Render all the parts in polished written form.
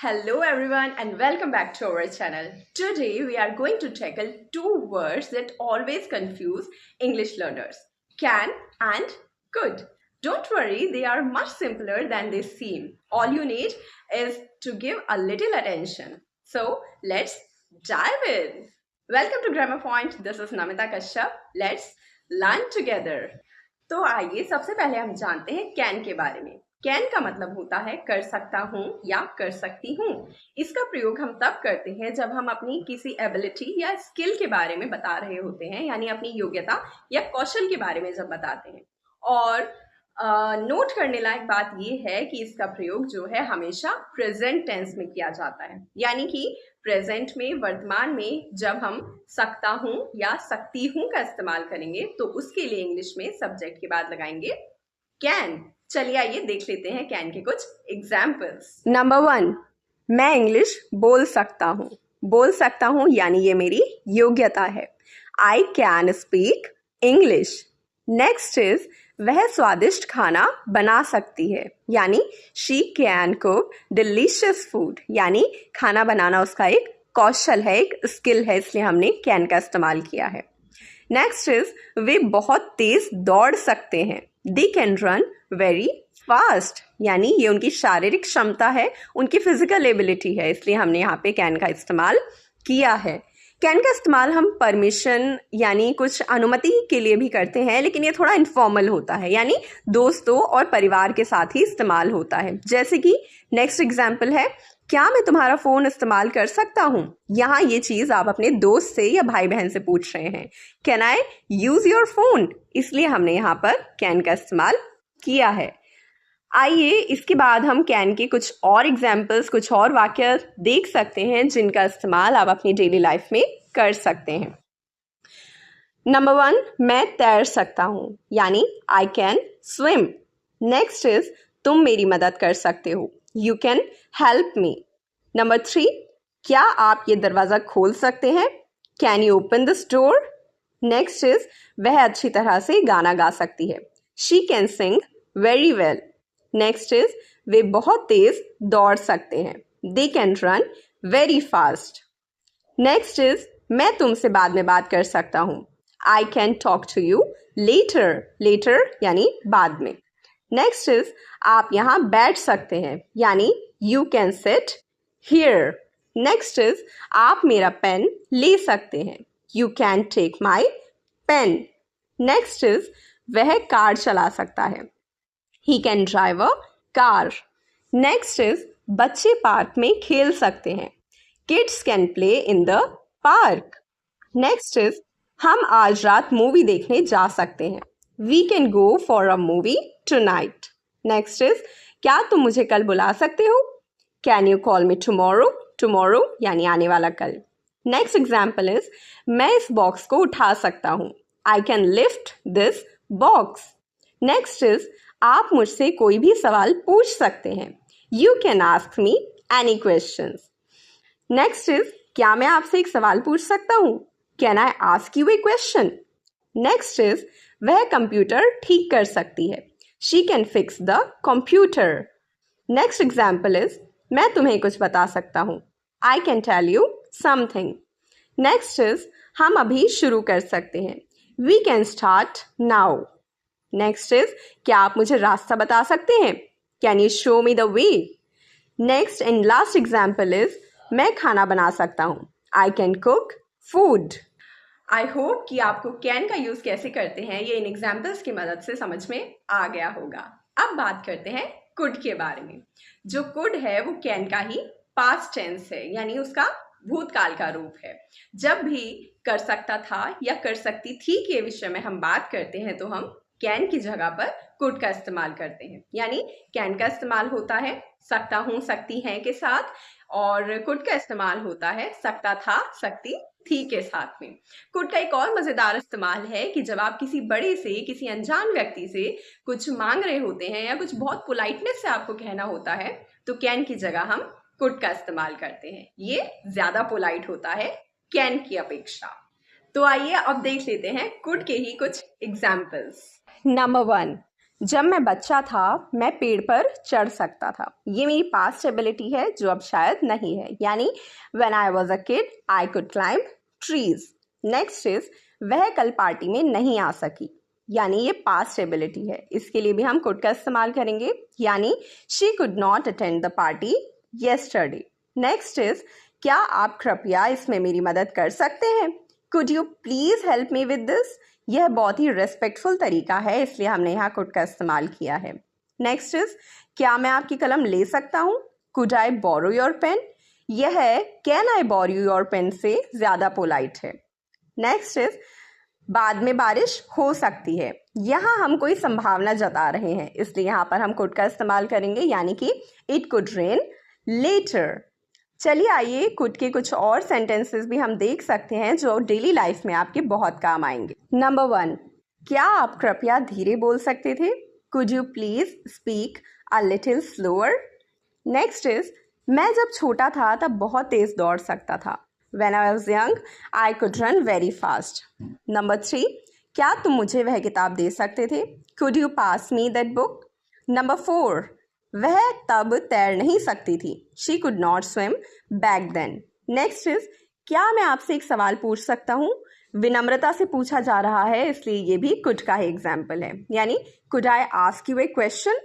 Hello everyone and welcome back to our channel. Today we are going to tackle two words that always confuse English learners. Can and could. Don't worry, they are much simpler than they seem. All you need is to give a little attention. So let's dive in. Welcome to Grammar Point. This is Namita Kashyap. Let's learn together. तो आइए सबसे पहले हम जानते हैं can के बारे में। कैन का मतलब होता है कर सकता हूँ या कर सकती हूँ। इसका प्रयोग हम तब करते हैं जब हम अपनी किसी एबिलिटी या स्किल के बारे में बता रहे होते हैं, यानी अपनी योग्यता या कौशल के बारे में जब बताते हैं। और नोट करने लायक बात यह है कि इसका प्रयोग जो है हमेशा प्रेजेंट टेंस में किया जाता है, यानी कि प्रेजेंट में, वर्तमान में जब हम सकता हूं या सकती हूं का इस्तेमाल करेंगे तो उसके लिए इंग्लिश में सब्जेक्ट के बाद लगाएंगे कैन। चलिए आइए देख लेते हैं कैन के कुछ एग्जाम्पल्स। नंबर 1, मैं इंग्लिश बोल सकता हूं। बोल सकता हूं यानी ये मेरी योग्यता है। I can speak English. Next is वह स्वादिष्ट खाना बना सकती है, यानी she can cook delicious food, यानी खाना बनाना उसका एक कौशल है, एक स्किल है, इसलिए हमने कैन का इस्तेमाल किया है। नेक्स्ट इज वे बहुत तेज दौड़ सकते हैं। They can run very fast, यानी ये उनकी शारीरिक क्षमता है, उनकी फिजिकल एबिलिटी है, इसलिए हमने यहाँ पे कैन का इस्तेमाल किया है। कैन का इस्तेमाल हम परमिशन यानी कुछ अनुमति के लिए भी करते हैं, लेकिन ये थोड़ा इनफॉर्मल होता है, यानी दोस्तों और परिवार के साथ ही इस्तेमाल होता है। जैसे कि नेक्स्ट एग्जाम्पल है, क्या मैं तुम्हारा फ़ोन इस्तेमाल कर सकता हूँ। यहाँ ये चीज़ आप अपने दोस्त से या भाई बहन से पूछ रहे हैं, can I use your phone, इसलिए हमने यहाँ पर कैन का इस्तेमाल किया है। आइए इसके बाद हम कैन के कुछ और एग्जाम्पल्स, कुछ और वाक्य देख सकते हैं जिनका इस्तेमाल आप अपनी डेली लाइफ में कर सकते हैं। नंबर 1, मैं तैर सकता हूँ, यानी I can swim. Next is तुम मेरी मदद कर सकते हो, you can help me. Number 3, क्या आप ये दरवाज़ा खोल सकते हैं, can you open this door. Next is वह अच्छी तरह से गाना गा सकती है, she can sing very well. Next is वे बहुत तेज दौड़ सकते हैं, they can run very fast. Next is मैं तुमसे बाद में बात कर सकता हूँ, I can talk to you later. Later यानी बाद में। नेक्स्ट इज आप यहाँ बैठ सकते हैं, यानी you can sit here. Next is आप मेरा पेन ले सकते हैं, you can take my pen. Next is वह कार चला सकता है, he can drive a car. Next is बच्चे पार्क में खेल सकते हैं, kids can play in the park. Next is हम आज रात मूवी देखने जा सकते हैं, we can go for a movie tonight. Next is क्या तुम मुझे कल बुला सकते हो, can you call me tomorrow. tomorrow यानी आने वाला कल. Next example is मैं इस बॉक्स को उठा सकता हूँ, I can lift this box. Next is आप मुझसे कोई भी सवाल पूछ सकते हैं, you can ask me any questions. Next is क्या मैं आपसे एक सवाल पूछ सकता हूँ, can I ask you a question. Next is वह कंप्यूटर ठीक कर सकती है, she can fix the computer. Next example is मैं तुम्हें कुछ बता सकता हूँ, I can tell you something. Next is हम अभी शुरू कर सकते हैं, we can start now. Next is क्या आप मुझे रास्ता बता सकते हैं, can you show me the way. Next and last example is मैं खाना बना सकता हूँ, I can cook food. I hope कि आपको कैन का यूज कैसे करते हैं ये इन एग्जाम्पल्स की मदद से समझ में आ गया होगा। अब बात करते हैं कुड के बारे में। जो कुड है वो कैन का ही पास्ट टेंस है, यानी उसका भूतकाल का रूप है। जब भी कर सकता था या कर सकती थी के विषय में हम बात करते हैं तो हम कैन की जगह पर कुड का इस्तेमाल करते हैं, यानी कैन का इस्तेमाल होता है सकता हूँ, सकती हैं के साथ, और कुड का इस्तेमाल होता है सकता था, सकती थी के साथ में। कुड का एक और मजेदार इस्तेमाल है कि जब आप किसी बड़े से, किसी अनजान व्यक्ति से कुछ मांग रहे होते हैं या कुछ बहुत पोलाइटनेस से आपको कहना होता है तो कैन की जगह हम कुड का इस्तेमाल करते हैं। ये ज्यादा पोलाइट होता है कैन की अपेक्षा। तो आइए अब देख लेते हैं कुड के ही कुछ एग्जाम्पल्स। नंबर 1, जब मैं बच्चा था मैं पेड़ पर चढ़ सकता था। ये मेरी पास्ट एबिलिटी है जो अब शायद नहीं है, यानी when I was a kid I could climb trees. Next is वह कल पार्टी में नहीं आ सकी, यानी ये पास्ट एबिलिटी है। इसके लिए भी हम कुड का इस्तेमाल करेंगे, यानी she could not attend the party yesterday. Next is क्या आप कृपया इसमें मेरी मदद कर सकते हैं? Could you please help me with this? यह बहुत ही रेस्पेक्टफुल तरीका है, इसलिए हमने यहाँ कुड का इस्तेमाल किया है। नेक्स्ट इज क्या मैं आपकी कलम ले सकता हूँ? Could I borrow your pen? यह can I borrow your pen से ज़्यादा पोलाइट है। नेक्स्ट इज बाद में बारिश हो सकती है। यहाँ हम कोई संभावना जता रहे हैं, इसलिए यहाँ पर हम कुड का इस्तेमाल करेंगे, यानी कि इट कुड रेन लेटर। चलिए आइए कुड के कुछ और सेंटेंसेस भी हम देख सकते हैं जो डेली लाइफ में आपके बहुत काम आएंगे। नंबर 1, क्या आप कृपया धीरे बोल सकते थे? Could you please speak a little slower? Next is मैं जब छोटा था तब बहुत तेज दौड़ सकता था। When I was young, I could run very fast. Number 3, क्या तुम मुझे वह किताब दे सकते थे? Could you pass me that book? Number 4, वह तब तैर नहीं सकती थी। She could not swim back then. Next is क्या मैं आपसे एक सवाल पूछ सकता हूँ? विनम्रता से पूछा जा रहा है, इसलिए ये भी could का ही एग्जाम्पल है, यानी could I ask you a question?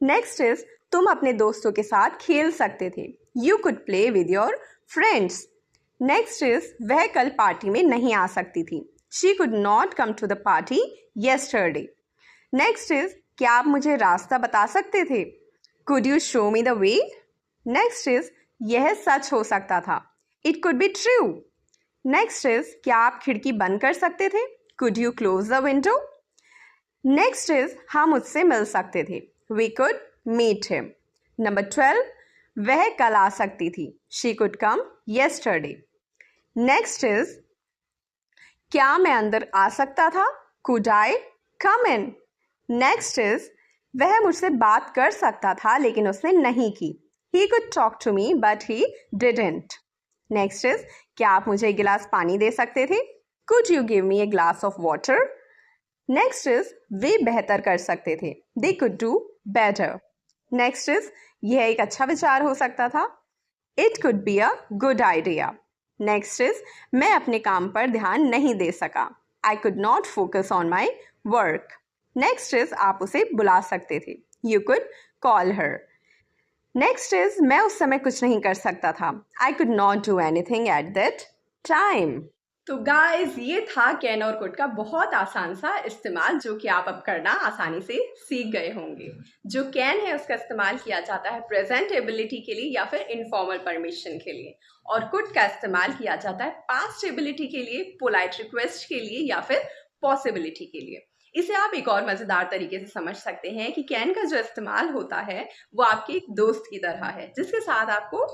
Next is तुम अपने दोस्तों के साथ खेल सकते थे। You could play with your friends. Next is वह कल पार्टी में नहीं आ सकती थी। She could not come to the party yesterday. Next is क्या आप मुझे रास्ता बता सकते थे? Could you show me the way? Next is यह सच हो सकता था। It could be true. Next is क्या आप खिड़की बंद कर सकते थे? Could you close the window? Next is हम उससे मिल सकते थे। We could meet him. Number 12, वह कल आ सकती थी। She could come yesterday. Next is क्या मैं अंदर आ सकता था? Could I come in? Next is वह मुझसे बात कर सकता था लेकिन उसने नहीं की। He could talk to me but he didn't. Next is क्या आप मुझे एक गिलास पानी दे सकते थे? Could you give me a glass of water? Next is वे बेहतर कर सकते थे। They could do better. Next is यह एक अच्छा विचार हो सकता था। It could be a good idea. Next is मैं अपने काम पर ध्यान नहीं दे सका। I could not focus on my work. Next is आप उसे बुला सकते थे। You could call her. Next is मैं उस समय कुछ नहीं कर सकता था। आई could not do anything at that time. तो गाइस ये था कैन और कुड का बहुत आसान सा इस्तेमाल, जो कि आप अब करना आसानी से सीख गए होंगे। जो कैन है उसका इस्तेमाल किया जाता है प्रेजेंट एबिलिटी के लिए या फिर इनफॉर्मल परमिशन के लिए, और कुड का इस्तेमाल किया जाता है पास्ट एबिलिटी के लिए, पोलाइट रिक्वेस्ट के लिए या फिर पॉसिबिलिटी के लिए। इसे आप एक और मजेदार तरीके से समझ सकते हैं कि कैन का जो इस्तेमाल होता है वो आपके एक दोस्त की तरह है जिसके साथ आपको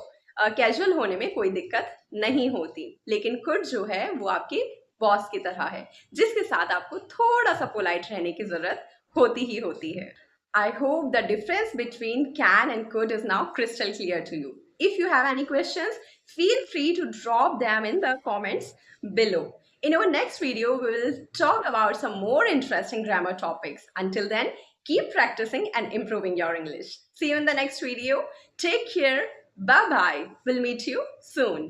कैजुअल होने में कोई दिक्कत नहीं होती, लेकिन कुड जो है वो आपके बॉस की तरह है जिसके साथ आपको थोड़ा सा पोलाइट रहने की जरूरत होती ही होती है। I hope the difference between can and could is now crystal clear to you. If you have any questions, feel free to drop them in the comments below. In our next video, we will talk about some more interesting grammar topics. Until then, keep practicing and improving your English. See you in the next video. Take care. Bye-bye. We'll meet you soon.